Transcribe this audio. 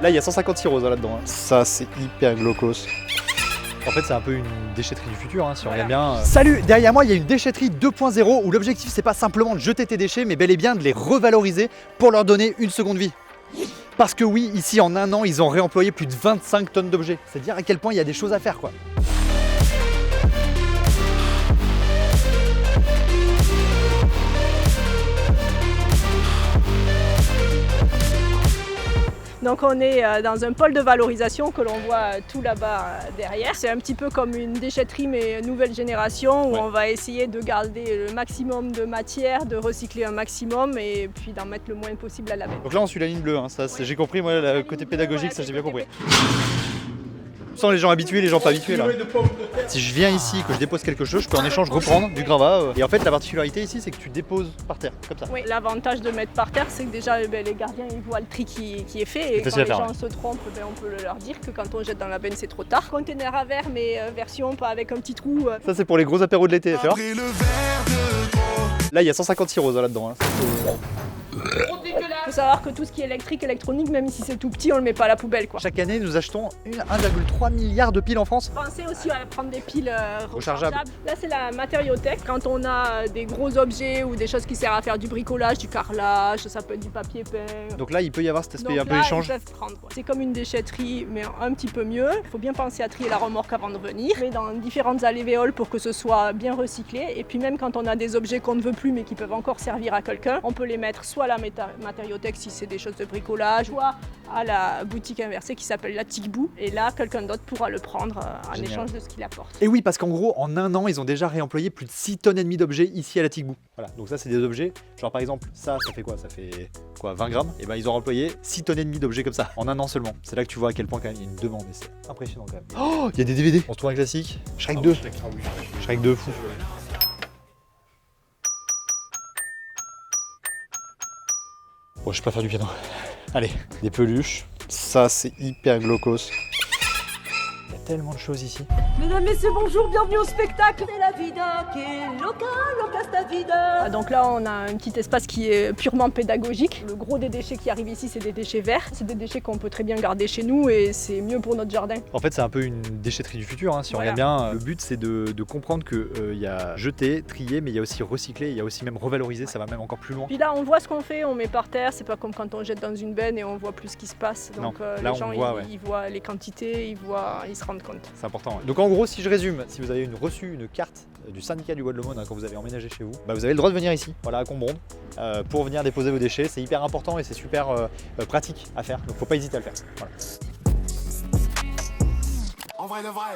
Là, il y a 156 roses là-dedans. Ça, c'est hyper glaucos. En fait, c'est un peu une déchetterie du futur, hein, si on regarde bien. Salut, derrière moi, il y a une déchetterie 2.0 où l'objectif, c'est pas simplement de jeter tes déchets, mais bel et bien de les revaloriser pour leur donner une seconde vie. Parce que oui, ici, en un an, ils ont réemployé plus de 25 tonnes d'objets. C'est dire à quel point il y a des choses à faire, quoi. Donc on est dans un pôle de valorisation que l'on voit tout là-bas derrière. C'est un petit peu comme une déchetterie mais nouvelle génération où on va essayer de garder le maximum de matière, de recycler un maximum et puis d'en mettre le moins possible à la benne. Donc là on suit la ligne bleue, hein. Ça, j'ai compris, moi le côté pédagogique, ça j'ai bien compris. Sans les gens habitués, les gens pas habitués là. Si je viens ici, que je dépose quelque chose, je peux en échange reprendre du gravat. Et en fait la particularité ici c'est que tu déposes par terre, comme ça. Oui, l'avantage de mettre par terre c'est que déjà les gardiens ils voient le tri qui est fait et quand les gens se trompent, on peut leur dire que quand on jette dans la benne c'est trop tard. Container à verre mais version pas avec un petit trou. Ça c'est pour les gros apéros de l'été, tu vois. Là il y a 156 roses là-dedans. Hein. Il faut savoir que tout ce qui est électrique, électronique, même si c'est tout petit, on le met pas à la poubelle, quoi. Chaque année, nous achetons 1,3 milliard de piles en France. Pensez aussi à prendre des piles rechargeables. Là, c'est la matériothèque. Quand on a des gros objets ou des choses qui servent à faire du bricolage, du carrelage, ça peut être du papier peint. Donc là, il peut y avoir cet aspect un peu là, échange. Ils peuvent prendre, quoi. C'est comme une déchetterie, mais un petit peu mieux. Il faut bien penser à trier la remorque avant de venir. Mais dans différentes alvéoles pour que ce soit bien recyclé. Et puis même quand on a des objets qu'on ne veut plus mais qui peuvent encore servir à quelqu'un, on peut les mettre soit à la matériothèque si c'est des choses de bricolage, soit à la boutique inversée qui s'appelle la Ticbou. Et là, quelqu'un d'autre pourra le prendre en échange de ce qu'il apporte. Et oui, parce qu'en gros, en un an, ils ont déjà réemployé plus de 6 tonnes et demie d'objets ici à la Ticbou. Voilà, donc ça, c'est des objets. Genre par exemple, ça fait quoi? Ça fait quoi, 20 grammes? Et ben ils ont employé 6 tonnes et demie d'objets comme ça, en un an seulement. C'est là que tu vois à quel point quand même il y a une demande. Et c'est impressionnant quand même. Oh, il y a des DVD. On se trouve un classique. Shrek 2. Shrek 2, fou. Bon, je vais pas faire du piano. Allez, des peluches. Ça, c'est hyper glaucos. Il y a tellement de choses ici. Mesdames, messieurs, bonjour, bienvenue au spectacle. La vida qui est locale, ta vida. Donc là, on a un petit espace qui est purement pédagogique. Le gros des déchets qui arrivent ici, c'est des déchets verts. C'est des déchets qu'on peut très bien garder chez nous et c'est mieux pour notre jardin. En fait, c'est un peu une déchetterie du futur, hein, si on regarde bien. Le but, c'est de comprendre qu'il y a jeter, trier, mais il y a aussi recycler, il y a aussi même revaloriser, ça va même encore plus loin. Puis là, on voit ce qu'on fait, on met par terre. C'est pas comme quand on jette dans une benne et on voit plus ce qui se passe. Donc là, les gens, ils voient les quantités, ils se rendent compte. C'est important. Ouais. Donc en gros, si je résume, si vous avez reçu une carte du syndicat du Bois de l'Aumône quand vous avez emménagé chez vous, bah, vous avez le droit de venir ici, voilà, à Combronde, pour venir déposer vos déchets. C'est hyper important et c'est super pratique à faire. Donc faut pas hésiter à le faire. Voilà. En vrai de vrai.